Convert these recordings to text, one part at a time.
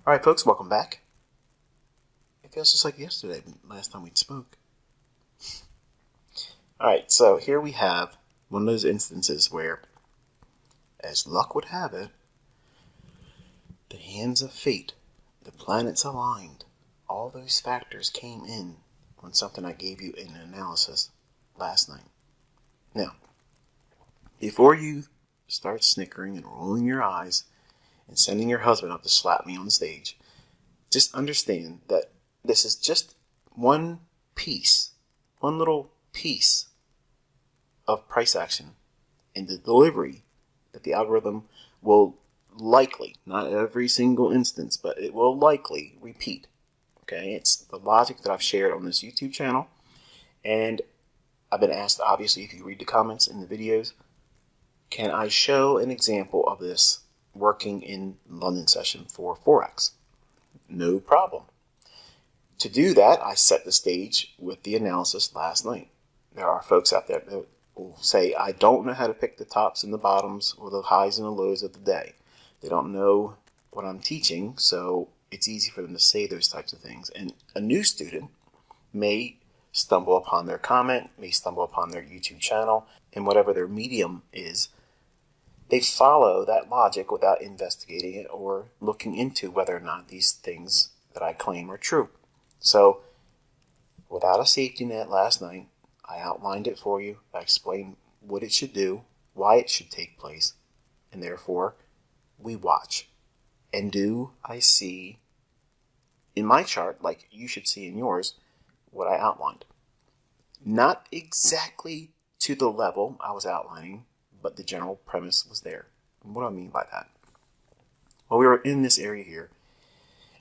Alright folks, welcome back. It feels just like yesterday, last time we spoke. Alright, so here we have one of those instances where, as luck would have it, the hands of fate, the planets aligned, all those factors came in on something I gave you in an analysis last night. Now, before you start snickering and rolling your eyes and sending your husband up to slap me on stage, just understand that this is just one little piece of price action and the delivery that the algorithm will likely, not every single instance, but it will likely repeat. Okay, it's the logic that I've shared on this YouTube channel, and I've been asked, obviously, if you read the comments in the videos, can I show an example of this working in London session for Forex? No problem. To do that, I set the stage with the analysis last night. There are folks out there that will say, I don't know how to pick the tops and the bottoms or the highs and the lows of the day. They don't know what I'm teaching, so it's easy for them to say those types of things. And a new student may stumble upon their comment, may stumble upon their YouTube channel, and whatever their medium is, they follow that logic without investigating it or looking into whether or not these things that I claim are true. So, without a safety net last night, I outlined it for you. I explained what it should do, why it should take place, and therefore, we watch. And do I see in my chart, like you should see in yours, what I outlined? Not exactly to the level I was outlining, but the general premise was there. And what do I mean by that? Well, we were in this area here,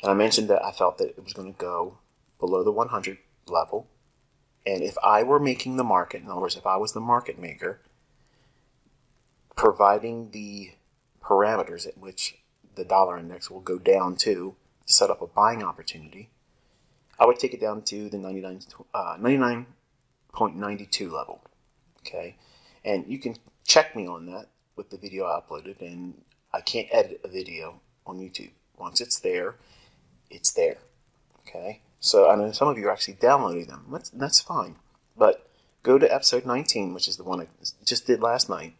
and I mentioned that I felt that it was going to go below the 100 level, and if I were making the market, in other words, if I was the market maker, providing the parameters at which the dollar index will go down to set up a buying opportunity, I would take it down to the 99.92 level. Okay, and you can check me on that with the video I uploaded, and I can't edit a video on YouTube. Once it's there, it's there. Okay, so I know some of you are actually downloading them. That's fine, but go to episode 19, which is the one I just did last night,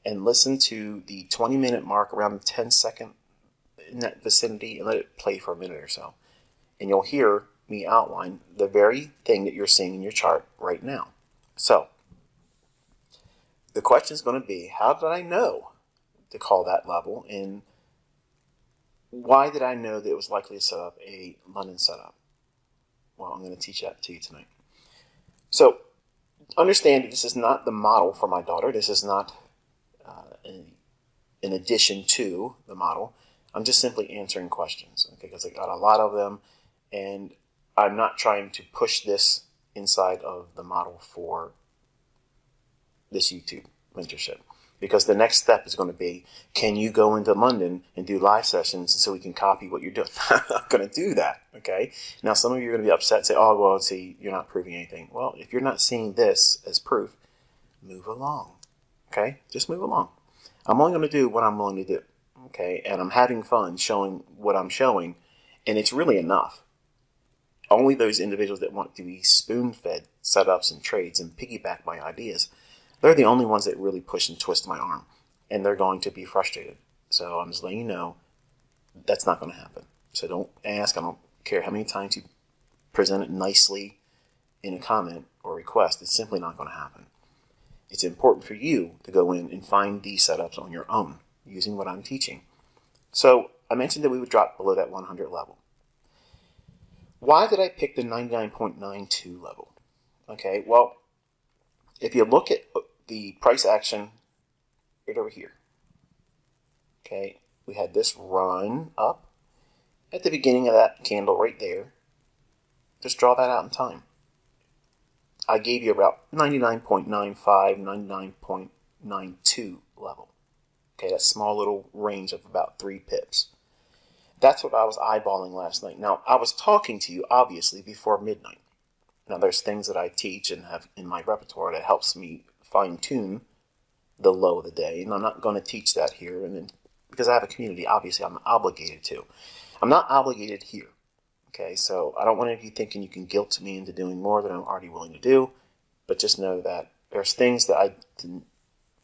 and listen to the 20-minute mark, around the 10-second in that vicinity, and let it play for a minute or so, and you'll hear me outline the very thing that you're seeing in your chart right now. So the question is going to be, how did I know to call that level, and why did I know that it was likely to set up a London setup? Well, I'm going to teach that to you tonight. So understand that this is not the model for my daughter. This is not in addition to the model. I'm just simply answering questions, okay, because I got a lot of them, and I'm not trying to push this inside of the model for this YouTube mentorship, because the next step is going to be, can you go into London and do live sessions so we can copy what you're doing? I'm not going to do that, okay? Now, some of you are going to be upset and say, oh, well, see, you're not proving anything. Well, if you're not seeing this as proof, move along, okay? Just move along. I'm only going to do what I'm willing to do, okay? And I'm having fun showing what I'm showing, and it's really enough. Only those individuals that want to be spoon-fed setups and trades and piggyback my ideas, they're the only ones that really push and twist my arm, and they're going to be frustrated. So I'm just letting you know that's not going to happen. So don't ask. I don't care how many times you present it nicely in a comment or request. It's simply not going to happen. It's important for you to go in and find these setups on your own using what I'm teaching. So I mentioned that we would drop below that 100 level. Why did I pick the 99.92 level? Okay, well, if you look at the price action right over here, okay, we had this run up at the beginning of that candle right there. Just draw that out in time. I gave you about 99.95, 99.92 level. Okay, that small little range of about 3 pips. That's what I was eyeballing last night. Now, I was talking to you, obviously, before midnight. Now, there's things that I teach and have in my repertoire that helps me fine-tune the low of the day, and I'm not going to teach that here, and then, because I have a community, obviously, I'm obligated to. I'm not obligated here. Okay, so I don't want any of you thinking you can guilt me into doing more than I'm already willing to do, but just know that there's things that I can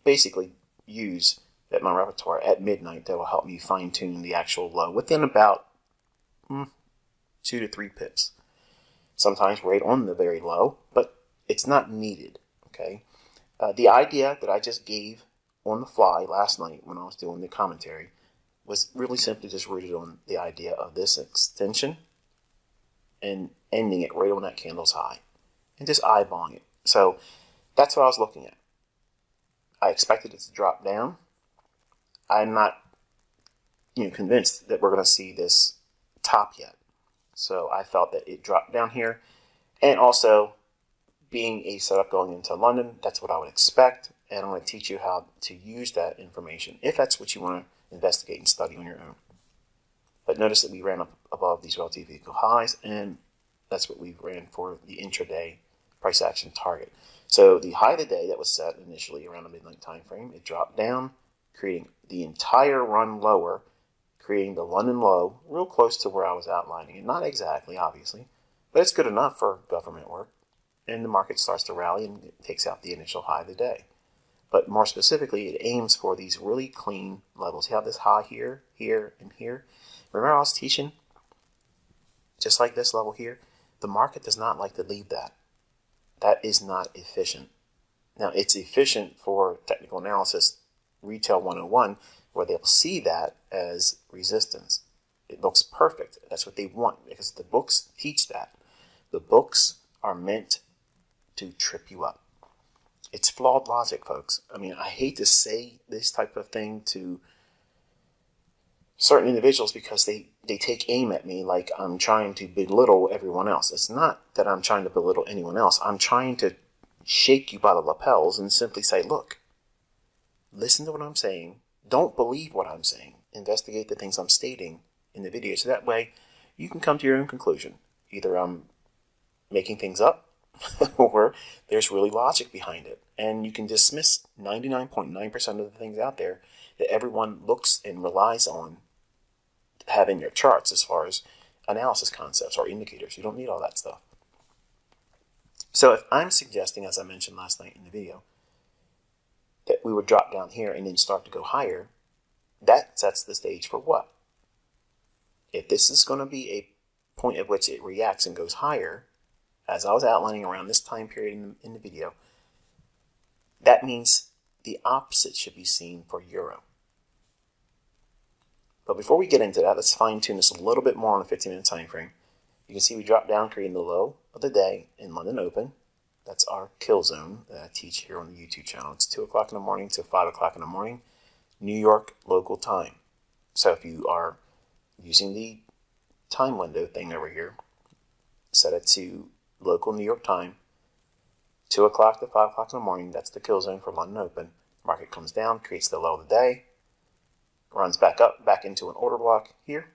basically use at my repertoire at midnight that will help me fine-tune the actual low within about 2 to 3 pips. Sometimes right on the very low, but it's not needed. Okay, the idea that I just gave on the fly last night when I was doing the commentary was really simply just rooted on the idea of this extension and ending it right on that candle's high and just eyeballing it. So that's what I was looking at. I expected it to drop down. I'm not convinced that we're going to see this top yet. So I felt that it dropped down here. And also, being a setup going into London, that's what I would expect. And I'm going to teach you how to use that information if that's what you want to investigate and study on your own. But notice that we ran up above these relative equal highs, and that's what we ran for the intraday price action target. So the high of the day that was set initially around the midnight time frame, it dropped down, creating the entire run lower, creating the London low real close to where I was outlining it. Not exactly, obviously, but it's good enough for government work. And the market starts to rally and it takes out the initial high of the day. But more specifically, it aims for these really clean levels. You have this high here, here, and here. Remember I was teaching, just like this level here, the market does not like to leave that. That is not efficient. Now, it's efficient for technical analysis, Retail 101, where they'll see that as resistance. It looks perfect. That's what they want because the books teach that. The books are meant to trip you up. It's flawed logic, folks. I mean, I hate to say this type of thing to certain individuals because they take aim at me like I'm trying to belittle everyone else. It's not that I'm trying to belittle anyone else. I'm trying to shake you by the lapels and simply say, look, listen to what I'm saying. Don't believe what I'm saying. Investigate the things I'm stating in the video. So that way you can come to your own conclusion. Either I'm making things up or there's really logic behind it. And you can dismiss 99.9% of the things out there that everyone looks and relies on to have in your charts as far as analysis concepts or indicators. You don't need all that stuff. So if I'm suggesting, as I mentioned last night in the video, that we would drop down here and then start to go higher, that sets the stage for what? If this is going to be a point at which it reacts and goes higher, as I was outlining around this time period in the video, that means the opposite should be seen for Euro. But before we get into that, let's fine-tune this a little bit more on the 15-minute time frame. You can see we dropped down, creating the low of the day in London Open. That's our kill zone that I teach here on the YouTube channel. It's 2 o'clock in the morning to 5 o'clock in the morning, New York local time. So if you are using the time window thing over here, set it to local New York time, 2 o'clock to 5 o'clock in the morning. That's the kill zone for London Open. Market comes down, creates the low of the day, runs back up, back into an order block here.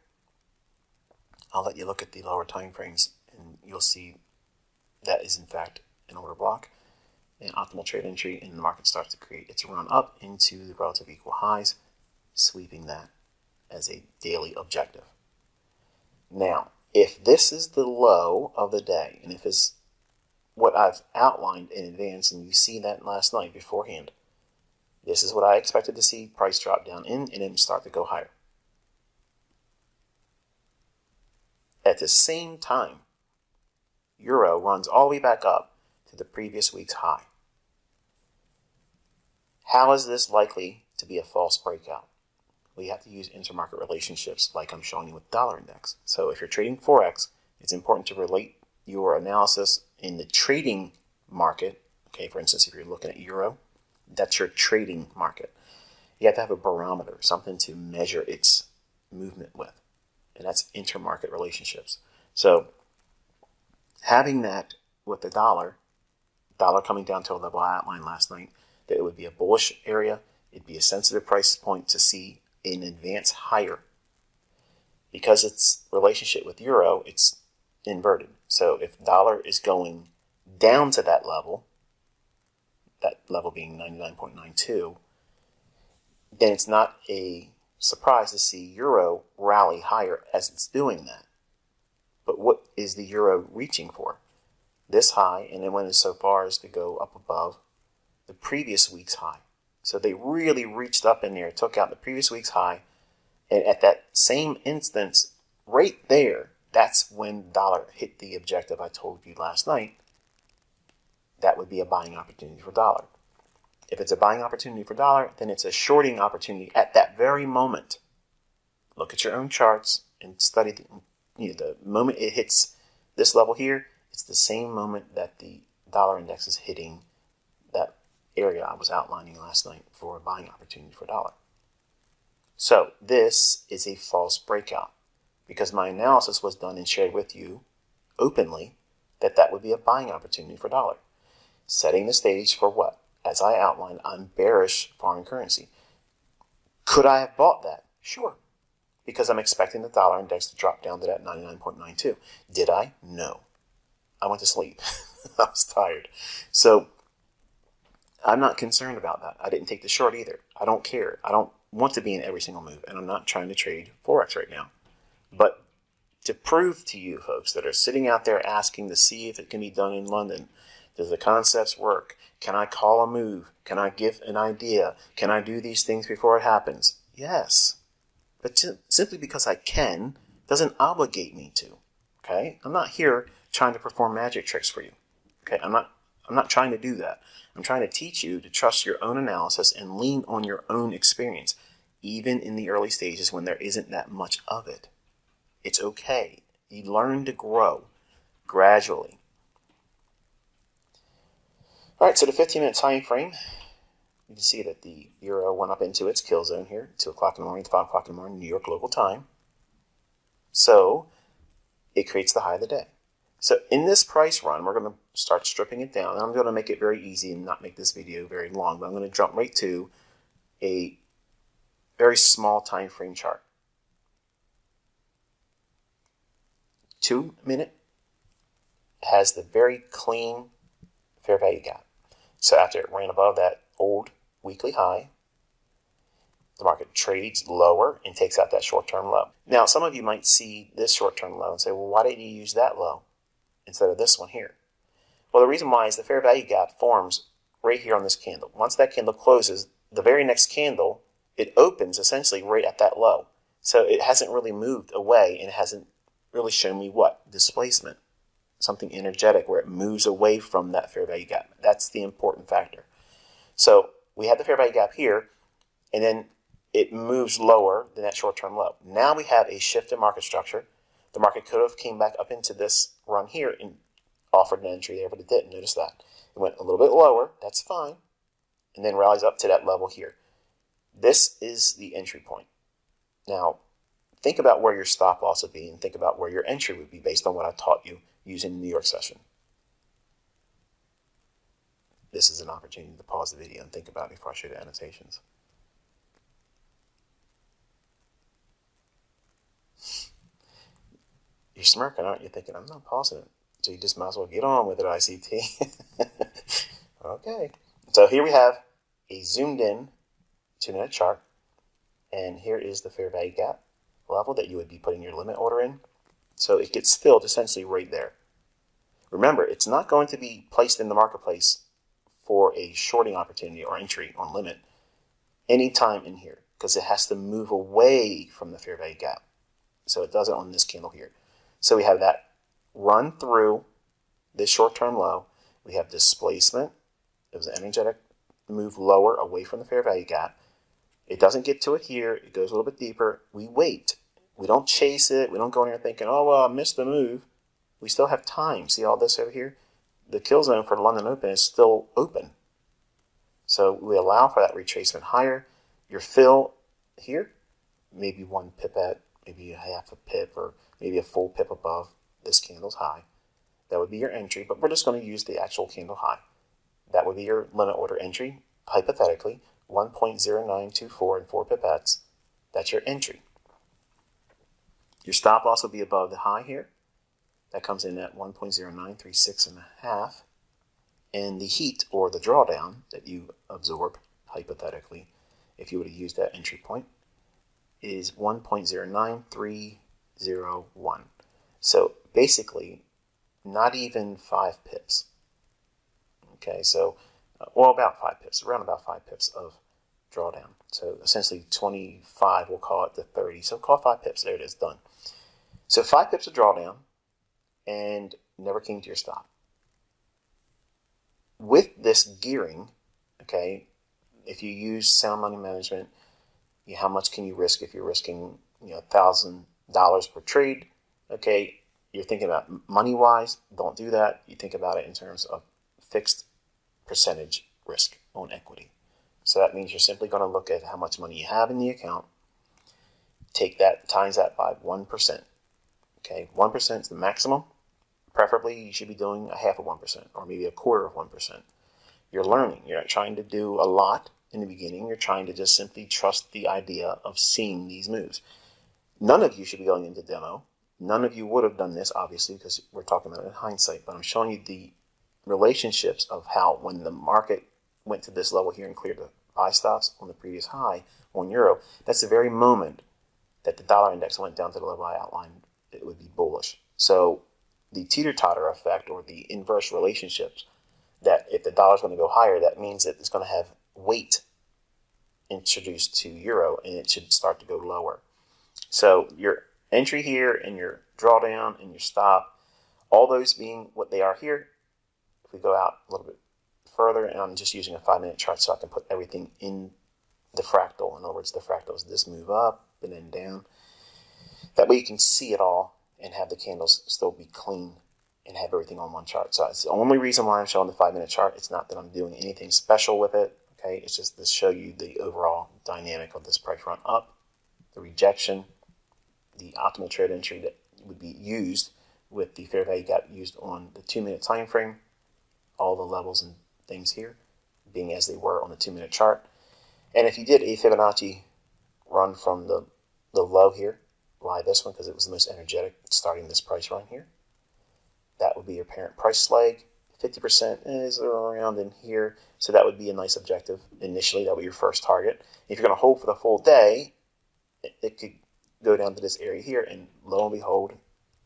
I'll let you look at the lower time frames and you'll see that is in fact an order block, an optimal trade entry, and the market starts to create its run up into the relative equal highs, sweeping that as a daily objective. Now, if this is the low of the day, and if it's what I've outlined in advance, and you see that last night beforehand, this is what I expected to see price drop down in and then start to go higher. At the same time, Euro runs all the way back up to the previous week's high. How is this likely to be a false breakout? We have to use intermarket relationships like I'm showing you with dollar index. So if you're trading Forex, it's important to relate your analysis in the trading market. Okay, for instance, if you're looking at Euro, that's your trading market. You have to have a barometer, something to measure its movement with. And that's intermarket relationships. So having that with the dollar coming down to a level I outlined last night, that it would be a bullish area, it'd be a sensitive price point to see an advance higher. Because its relationship with Euro, it's inverted. So if dollar is going down to that level being 99.92, then it's not a surprised to see euro rally higher as it's doing that. But what is the euro reaching for? This high, and it went so far as to go up above the previous week's high. So they really reached up in there, took out the previous week's high, and at that same instance, right there, that's when the dollar hit the objective I told you last night. That would be a buying opportunity for dollar. If it's a buying opportunity for dollar, then it's a shorting opportunity at that very moment. Look at your own charts and study the moment it hits this level here. It's the same moment that the dollar index is hitting that area I was outlining last night for a buying opportunity for dollar. So this is a false breakout because my analysis was done and shared with you openly that would be a buying opportunity for dollar. Setting the stage for what? As I outlined, I'm bearish foreign currency. Could I have bought that? Sure. Because I'm expecting the dollar index to drop down to that 99.92. Did I? No. I went to sleep. I was tired. So I'm not concerned about that. I didn't take the short either. I don't care. I don't want to be in every single move, and I'm not trying to trade Forex right now. But to prove to you folks that are sitting out there asking to see if it can be done in London, does the concepts work? Can I call a move? Can I give an idea? Can I do these things before it happens? Yes. But simply because I can doesn't obligate me to. Okay? I'm not here trying to perform magic tricks for you. Okay? I'm not trying to do that. I'm trying to teach you to trust your own analysis and lean on your own experience, even in the early stages when there isn't that much of it. It's okay. You learn to grow gradually. All right, so the 15-minute time frame, you can see that the euro went up into its kill zone here, 2 o'clock in the morning to 5 o'clock in the morning, New York local time. So it creates the high of the day. So in this price run, we're going to start stripping it down. And I'm going to make it very easy and not make this video very long, but I'm going to jump right to a very small time frame chart. 2 minute has the very clean fair value gap. So after it ran above that old weekly high, the market trades lower and takes out that short-term low. Now, some of you might see this short-term low and say, well, why didn't you use that low instead of this one here? Well, the reason why is the fair value gap forms right here on this candle. Once that candle closes, the very next candle, it opens essentially right at that low. So it hasn't really moved away and it hasn't really shown me what? Displacement. Something energetic where it moves away from that fair value gap. That's the important factor. So we have the fair value gap here, and then it moves lower than that short-term low. Now we have a shift in market structure. The market could have came back up into this run here and offered an entry there, but it didn't. Notice that. It went a little bit lower. That's fine. And then rallies up to that level here. This is the entry point. Now, think about where your stop loss would be and think about where your entry would be based on what I taught you using the New York session. This is an opportunity to pause the video and think about it before I show the annotations. You're smirking, aren't you? Thinking, I'm not pausing it. So you just might as well get on with it, ICT. Okay. So here we have a zoomed in 2-minute chart. And here is the fair value gap level that you would be putting your limit order in. So it gets filled essentially right there. Remember, it's not going to be placed in the marketplace for a shorting opportunity or entry on limit anytime in here because it has to move away from the fair value gap. So it does it on this candle here. So we have that run through this short-term low. We have displacement. It was an energetic move lower away from the fair value gap. It doesn't get to it here. It goes a little bit deeper. We wait. We don't chase it. We don't go in here thinking, oh, well, I missed the move. We still have time. See all this over here? The kill zone for the London Open is still open. So we allow for that retracement higher. Your fill here, maybe 1 pipette, maybe a half a pip, or maybe a full pip above this candle's high. That would be your entry, but we're just going to use the actual candle high. That would be your limit order entry, hypothetically, 1.0924 and 4 pipettes. That's your entry. Your stop loss will be above the high here. That comes in at 1.0936.5. And the heat, or the drawdown, that you absorb, hypothetically, if you would have used that entry point, is 1.09301. So basically, not even 5 pips. Okay, so, well, about 5 pips, around about 5 pips of drawdown. So essentially 25, we'll call it to 30. So call 5 pips. There it is, done. So 5 pips of drawdown and never came to your stop. With this gearing, okay, if you use sound money management, how much can you risk if you're risking $1,000 per trade? Okay, you're thinking about money-wise, don't do that. You think about it in terms of fixed percentage risk on equity. So that means you're simply going to look at how much money you have in the account, take that, times that by 1%. Okay, 1% is the maximum. Preferably, you should be doing a half of 1% or maybe a quarter of 1%. You're learning. You're not trying to do a lot in the beginning. You're trying to just simply trust the idea of seeing these moves. None of you should be going into demo. None of you would have done this, obviously, because we're talking about it in hindsight. But I'm showing you the relationships of how when the market went to this level here and cleared the buy stops on the previous high on euro, that's the very moment that the dollar index went down to the level I outlined. It would be bullish. So the teeter-totter effect, or the inverse relationships, that if the dollar is going to go higher, that means that it's going to have weight introduced to euro, and it should start to go lower. So your entry here and your drawdown and your stop, all those being what they are here. If we go out a little bit further, and I'm just using a 5-minute chart so I can put everything in the fractal. In other words, the fractal is this move up and then down. That way you can see it all and have the candles still be clean and have everything on one chart. So it's the only reason why I'm showing the 5-minute chart. It's not that I'm doing anything special with it. Okay, it's just to show you the overall dynamic of this price run up, the rejection, the optimal trade entry that would be used with the fair value gap used on the 2-minute time frame, all the levels and things here being as they were on the 2-minute chart. And if you did a Fibonacci run from the low here, why this one? Because it was the most energetic starting this price run here. That would be your parent price leg. 50% is around in here, so that would be a nice objective initially. That would be your first target. If you're going to hold for the full day, it could go down to this area here, and lo and behold,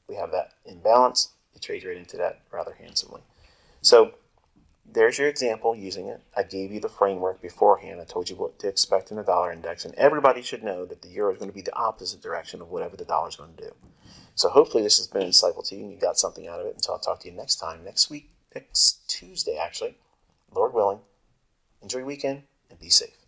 we have that imbalance. It trades right into that rather handsomely. So there's your example using it. I gave you the framework beforehand. I told you what to expect in the dollar index, and everybody should know that the euro is going to be the opposite direction of whatever the dollar is going to do. So hopefully this has been insightful to you and you got something out of it. Until I'll talk to you next time, next week, next Tuesday actually, Lord willing. Enjoy your weekend and be safe.